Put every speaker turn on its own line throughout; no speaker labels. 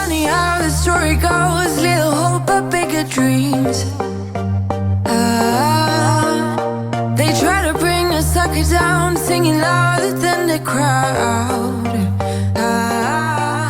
funny how the story goes. Little hope but bigger dreams. They try to bring a sucker down, singing louder than the crowd.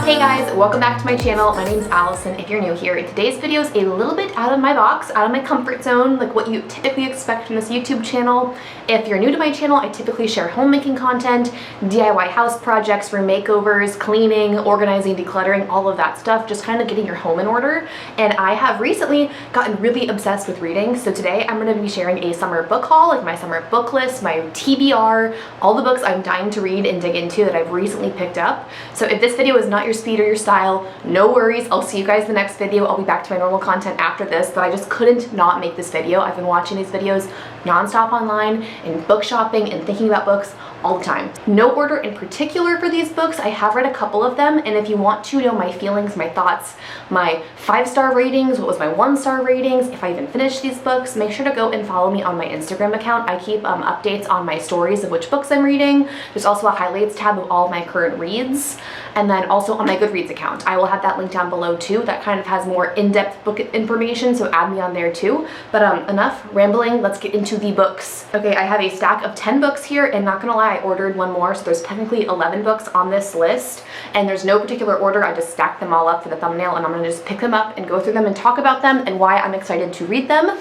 Hey guys, welcome back to my channel. My name's Allison if you're new here. Today's video is a little bit out of my box, out of my comfort zone, like what you typically expect from this YouTube channel. If you're new to my channel, I typically share homemaking content, DIY house projects, room makeovers, cleaning, organizing, decluttering, all of that stuff, just kind of getting your home in order. And I have recently gotten really obsessed with reading, so today I'm going to be sharing a summer book haul, like my summer book list, my TBR, all the books I'm dying to read and dig into that I've recently picked up. So if this video is not your speed or your style, no worries. I'll see you guys in the next video. I'll be back to my normal content after this, but I just couldn't not make this video. I've been watching these videos nonstop online and book shopping and thinking about books all the time. No order in particular for these books. I have read a couple of them, and if you want to know my feelings, my thoughts, my 5-star ratings, what was my 1-star ratings, if I even finished these books, make sure to go and follow me on my Instagram account. I keep updates on my stories of which books I'm reading. There's also a highlights tab of all of my current reads, and then also on my Goodreads account. I will have that link down below too. That kind of has more in-depth book information, so add me on there too. But enough rambling, let's get into the books. Okay, I have a stack of 10 books here, and not gonna lie, I ordered one more, so there's technically 11 books on this list, and there's no particular order. I just stacked them all up for the thumbnail, and I'm gonna just pick them up and go through them and talk about them and why I'm excited to read them.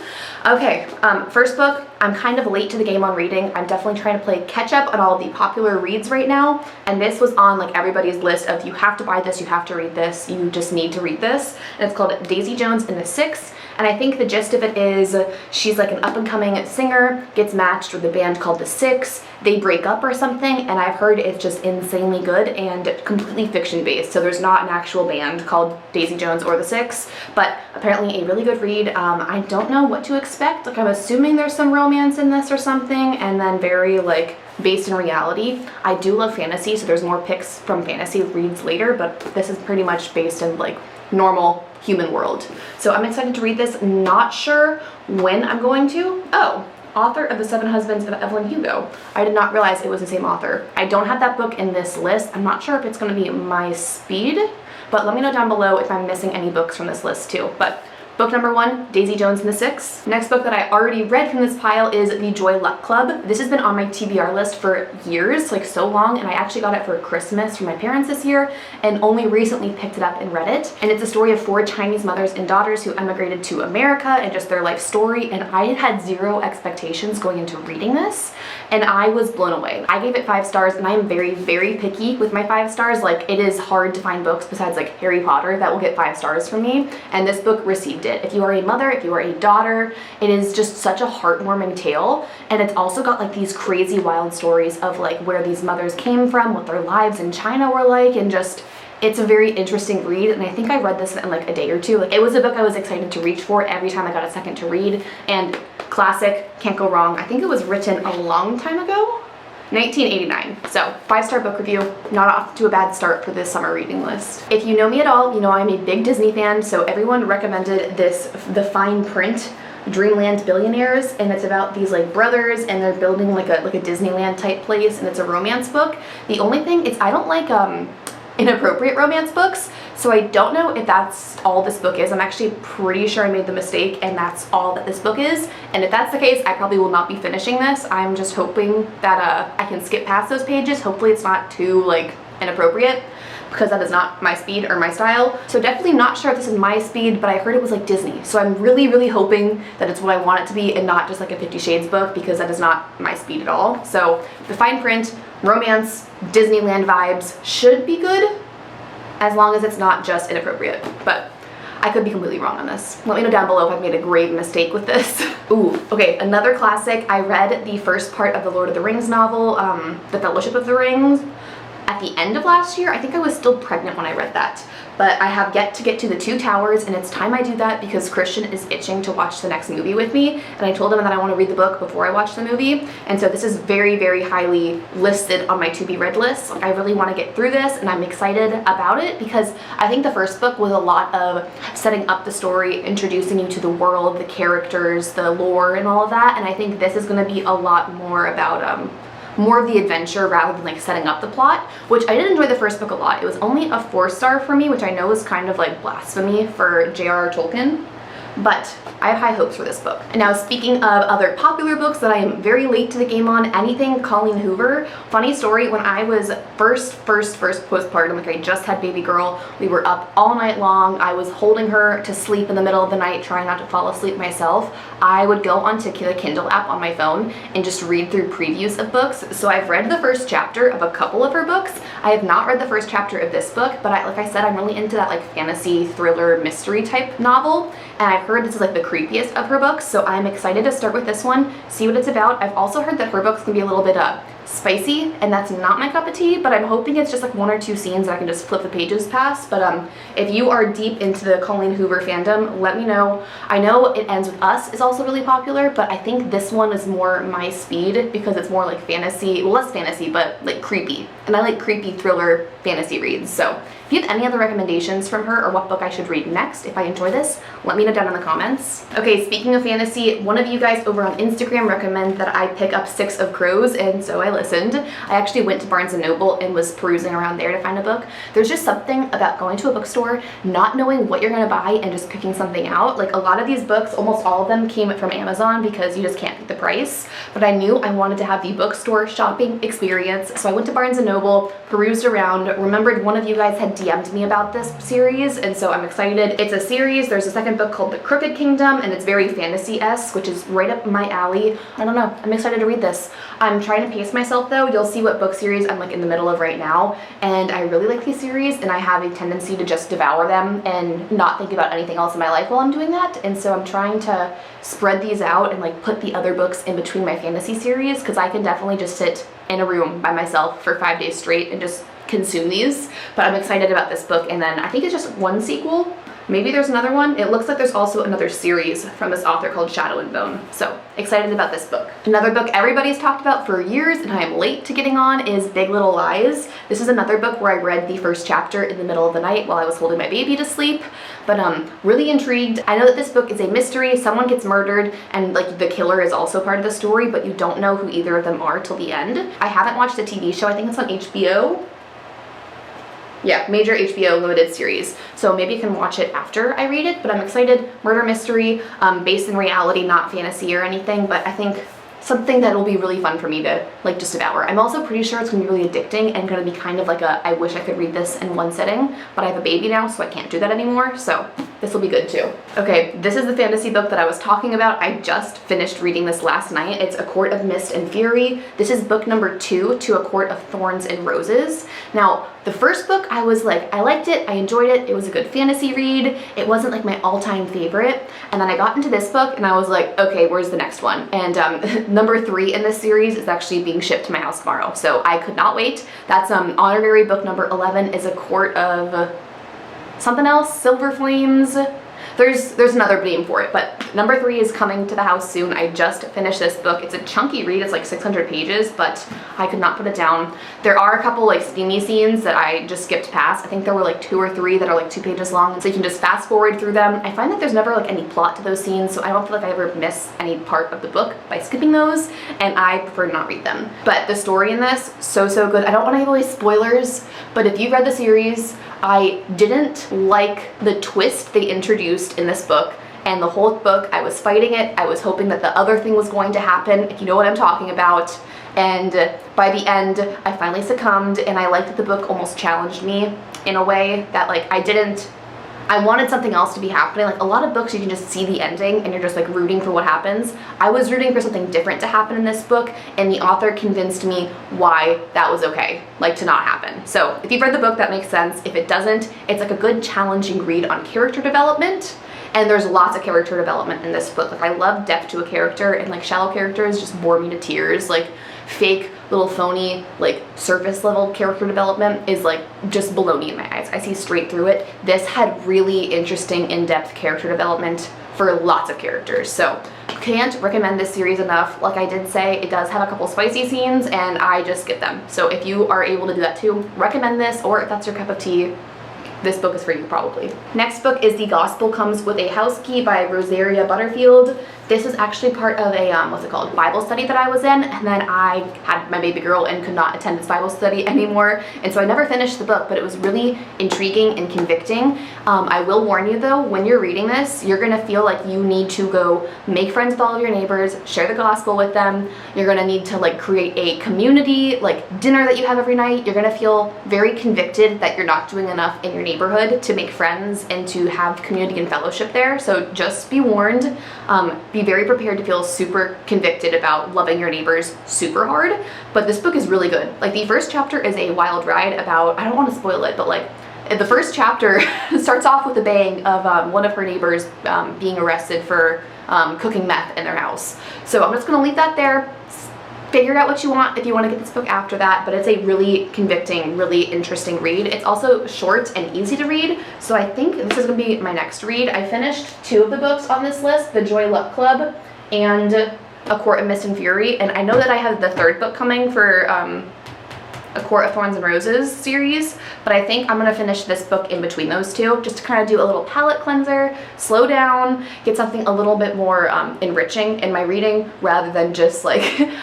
Okay, first book, I'm kind of late to the game on reading. I'm definitely trying to play catch up on all the popular reads right now, and this was on like everybody's list of you have to buy this, you have to read this, you just need to read this, and it's called Daisy Jones and the Six. And I think the gist of it is she's like an up-and-coming singer, gets matched with a band called The Six, they break up or something, and I've heard it's just insanely good and completely fiction-based. So there's not an actual band called Daisy Jones or The Six, but apparently a really good read. I don't know what to expect. Like, I'm assuming there's some romance in this or something, and then very like based in reality. I do love fantasy, so there's more picks from fantasy reads later, but this is pretty much based in like normal human world. So I'm excited to read this. Not sure when I'm going to. Oh, author of The Seven Husbands of Evelyn Hugo. I did not realize it was the same author. I don't have that book in this list. I'm not sure if it's going to be my speed, but let me know down below if I'm missing any books from this list too. But book number 1, Daisy Jones and the Six. Next book that I already read from this pile is The Joy Luck Club. This has been on my TBR list for years, like so long, and I actually got it for Christmas from my parents this year and only recently picked it up and read it. And it's a story of 4 Chinese mothers and daughters who emigrated to America and just their life story, and I had zero expectations going into reading this, and I was blown away. I gave it 5 stars, and I am very, very picky with my 5 stars. Like, it is hard to find books besides like Harry Potter that will get 5 stars from me, and this book received it. If you are a mother, if you are a daughter, it is just such a heartwarming tale, and it's also got like these crazy wild stories of like where these mothers came from, what their lives in China were like, and just it's a very interesting read. And I think I read this in like a day or two. Like, it was a book I was excited to reach for every time I got a second to read, and classic, can't go wrong. I think it was written a long time ago, 1989. So 5-star book review, not off to a bad start for this summer reading list. If you know me at all, you know I'm a big Disney fan, so everyone recommended this, The Fine Print, Dreamland Billionaires, and it's about these like brothers, and they're building like a Disneyland type place, and it's a romance book. The only thing is I don't like inappropriate romance books, so I don't know if that's all this book is. I'm actually pretty sure I made the mistake and that's all that this book is, and if that's the case, I probably will not be finishing this. I'm just hoping that I can skip past those pages. Hopefully it's not too like inappropriate, because that is not my speed or my style. So definitely not sure if this is my speed, but I heard it was like Disney, so I'm really, really hoping that it's what I want it to be and not just like a 50 Shades book, because that is not my speed at all. So The Fine Print, romance, Disneyland vibes, should be good, as long as it's not just inappropriate. But I could be completely wrong on this. Let me know down below if I've made a grave mistake with this. Ooh, okay, another classic. I read the first part of the Lord of the Rings novel, The Fellowship of the Rings, at the end of last year. I think I was still pregnant when I read that. But I have yet to get to the Two Towers, and it's time I do that because Christian is itching to watch the next movie with me, and I told him that I want to read the book before I watch the movie, and so this is very, very highly listed on my to-be-read list. Like, I really want to get through this, and I'm excited about it because I think the first book was a lot of setting up the story, introducing you to the world, the characters, the lore, and all of that, and I think this is going to be a lot more about more of the adventure rather than like setting up the plot, which I did enjoy the first book a lot. It was only a 4-star for me, which I know is kind of like blasphemy for J.R.R. Tolkien. But I have high hopes for this book. And now speaking of other popular books that I am very late to the game on, anything Colleen Hoover. Funny story, when I was first postpartum, like I just had baby girl, we were up all night long. I was holding her to sleep in the middle of the night, trying not to fall asleep myself. I would go onto the Kindle app on my phone and just read through previews of books. So I've read the first chapter of a couple of her books. I have not read the first chapter of this book, but like I said, I'm really into that like fantasy, thriller, mystery type novel. And I've heard this is like the creepiest of her books, so I'm excited to start with this one, see what it's about. I've also heard that her books can be a little bit spicy, and that's not my cup of tea, but I'm hoping it's just like 1 or 2 scenes that I can just flip the pages past. But if you are deep into the Colleen Hoover fandom, let me know. I know It Ends With Us is also really popular, but I think this one is more my speed because it's more like fantasy, well, less fantasy, but like creepy. And I like creepy thriller fantasy reads. So if you have any other recommendations from her or what book I should read next, if I enjoy this, let me know down in the comments. Okay, speaking of fantasy, one of you guys over on Instagram recommended that I pick up 6 of Crows, and so I listened. I actually went to Barnes & Noble and was perusing around there to find a book. There's just something about going to a bookstore, not knowing what you're gonna buy and just picking something out. Like a lot of these books, almost all of them came from Amazon because you just can't beat the price. But I knew I wanted to have the bookstore shopping experience, so I went to Barnes & Noble, perused around, remembered one of you guys had DM'd me about this series, and so I'm excited. It's a series. There's a second book called The Crooked Kingdom, and it's very fantasy-esque, which is right up my alley. I don't know, I'm excited to read this. I'm trying to pace myself though. You'll see what book series I'm like in the middle of right now, and I really like these series, and I have a tendency to just devour them and not think about anything else in my life while I'm doing that. And so I'm trying to spread these out and like put the other books in between my fantasy series, because I can definitely just sit in a room by myself for 5 days straight and just consume these. But I'm excited about this book, and then I think it's just 1 sequel. Maybe there's another one. It looks like there's also another series from this author called Shadow and Bone. So excited about this book. Another book everybody's talked about for years and I am late to getting on is Big Little Lies. This is another book where I read the first chapter in the middle of the night while I was holding my baby to sleep. But really intrigued. I know that this book is a mystery. Someone gets murdered and like the killer is also part of the story, but you don't know who either of them are till the end. I haven't watched the TV show. I think it's on HBO. Yeah, major HBO limited series. So maybe you can watch it after I read it, but I'm excited. Murder mystery, based in reality, not fantasy or anything, but I think something that will be really fun for me to like just devour. I'm also pretty sure it's gonna be really addicting and gonna be kind of like a, I wish I could read this in one sitting, but I have a baby now, so I can't do that anymore, so this will be good too. Okay, this is the fantasy book that I was talking about. I just finished reading this last night. It's A Court of Mist and Fury. This is book number 2 to A Court of Thorns and Roses. Now, the first book, I was like, I liked it, I enjoyed it, it was a good fantasy read. It wasn't like my all-time favorite. And then I got into this book and I was like, okay, where's the next one? And number 3 in this series is actually being shipped to my house tomorrow. So I could not wait. That's honorary book number 11 is A Court of something else, Silver Flames. There's another name for it, but number 3 is coming to the house soon. I just finished this book. It's a chunky read. It's like 600 pages, but I could not put it down. There are a couple like steamy scenes that I just skipped past. I think there were like 2 or 3 that are like 2 pages long, so you can just fast forward through them. I find that there's never like any plot to those scenes, so I don't feel like I ever miss any part of the book by skipping those, and I prefer to not read them. But the story in this, so good. I don't want to give away spoilers, but if you've read the series, I didn't like the twist they introduced in this book, and the whole book I was fighting it. I was hoping that the other thing was going to happen, if you know what I'm talking about, and by the end I finally succumbed, and I liked that the book almost challenged me in a way that like I wanted something else to be happening. Like a lot of books you can just see the ending and you're just like rooting for what happens. I was rooting for something different to happen in this book, and the author convinced me why that was okay, like to not happen. So if you've read the book, that makes sense. If it doesn't, it's like a good challenging read on character development, and there's lots of character development in this book. Like I love depth to a character, and like shallow characters just bore me to tears. Like fake little phony like surface level character development is like just baloney in my eyes. I see straight through it. This had really interesting in-depth character development for lots of characters, so can't recommend this series enough. Like I did say, it does have a couple spicy scenes and I just skip them, so if you are able to do that too, recommend this, or if that's your cup of tea, this book is for you probably. Next book is The Gospel Comes with a House Key by Rosaria Butterfield. This is actually part of a, what's it called, Bible study that I was in, and then I had my baby girl and could not attend this Bible study anymore, and so I never finished the book, but it was really intriguing and convicting. I will warn you though, when you're reading this, you're gonna feel like you need to go make friends with all of your neighbors, share the gospel with them. You're gonna need to like create a community, like dinner that you have every night. You're gonna feel very convicted that you're not doing enough in your neighborhood to make friends and to have community and fellowship there, so just be warned. Be very prepared to feel super convicted about loving your neighbors super hard, but this book is really good. Like the first chapter is a wild ride about, I don't want to spoil it, but like the first chapter starts off with a bang of one of her neighbors being arrested for cooking meth in their house. So I'm just gonna leave that there. Figure out what you want if you want to get this book after that, but it's a really convicting, really interesting read. It's also short and easy to read, so I think this is going to be my next read. I finished 2 of the books on this list, The Joy Luck Club and A Court of Mist and Fury, and I know that I have the 3rd book coming for A Court of Thorns and Roses series, but I think I'm going to finish this book in between those 2 just to kind of do a little palate cleanser, slow down, get something a little bit more enriching in my reading rather than just like,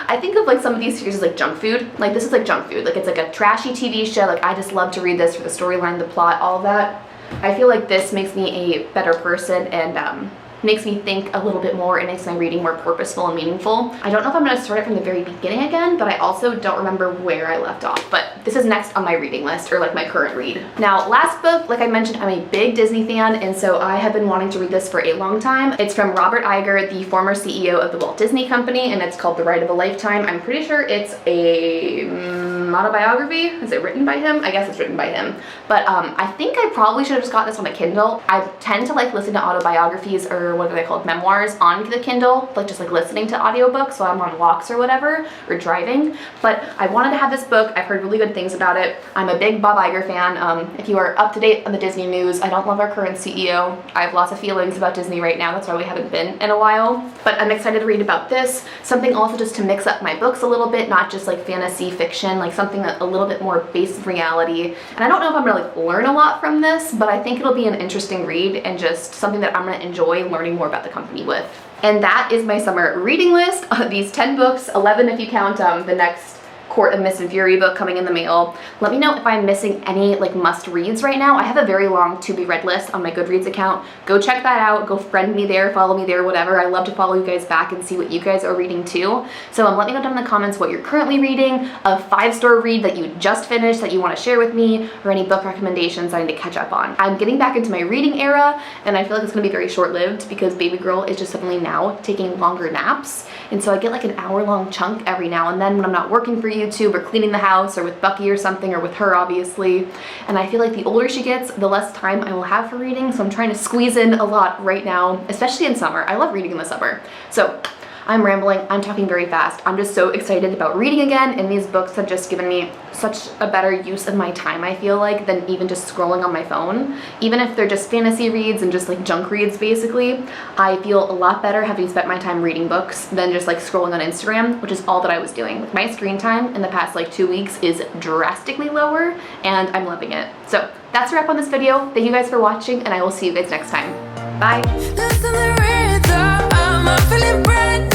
I think of like some of these series as like junk food. Like this is like junk food, like it's like a trashy TV show, like I just love to read this for the storyline, the plot, all of that. I feel like this makes me a better person and makes me think a little bit more and makes my reading more purposeful and meaningful. I don't know if I'm going to start it from the very beginning again, but I also don't remember where I left off. But this is next on my reading list, or like my current read. Now, last book, like I mentioned, I'm a big Disney fan, and so I have been wanting to read this for a long time. It's from Robert Iger, the former CEO of the Walt Disney Company, and it's called The Ride of a Lifetime. I'm pretty sure it's a autobiography. Is it written by him? I guess it's written by him. But I think I probably should have just got this on a Kindle. I tend to like listen to autobiographies, or what are they called, memoirs, on the Kindle, like just like listening to audiobooks while I'm on walks or whatever, or driving. But I wanted to have this book. I've heard really good things about it. I'm a big Bob Iger fan. If you are up to date on the Disney news, I don't love our current CEO. I have lots of feelings about Disney right now. That's why we haven't been in a while. But I'm excited to read about this. Something also just to mix up my books a little bit, not just like fantasy fiction, like something that a little bit more based in reality. And I don't know if I'm gonna like learn a lot from this, but I think it'll be an interesting read and just something that I'm gonna enjoy learning more about the company with. And that is my summer reading list. These 10 books, 11 if you count the next Court of Mist and Fury book coming in the mail. Let me know if I'm missing any like must reads right now. I have a very long to be read list on my Goodreads account. Go check that out. Go friend me there, follow me there, whatever. I love to follow you guys back and see what you guys are reading too. So let me know down in the comments what you're currently reading, a 5-star read that you just finished that you want to share with me, or any book recommendations I need to catch up on. I'm getting back into my reading era, and I feel like it's going to be very short-lived because baby girl is just suddenly now taking longer naps. And so I get like an hour-long chunk every now and then when I'm not working for YouTube or cleaning the house or with Bucky or something, or with her obviously. And I feel like the older she gets, the less time I will have for reading, so I'm trying to squeeze in a lot right now, especially in summer. I love reading in the summer. So I'm rambling, I'm talking very fast. I'm just so excited about reading again, and these books have just given me such a better use of my time, I feel like, than even just scrolling on my phone. Even if they're just fantasy reads and just like junk reads basically, I feel a lot better having spent my time reading books than just like scrolling on Instagram, which is all that I was doing. My screen time in the past like 2 weeks is drastically lower, and I'm loving it. So that's a wrap on this video. Thank you guys for watching, and I will see you guys next time. Bye.
Listen to the rhythm, I'm feeling brand new.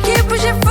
Keep pushing forward.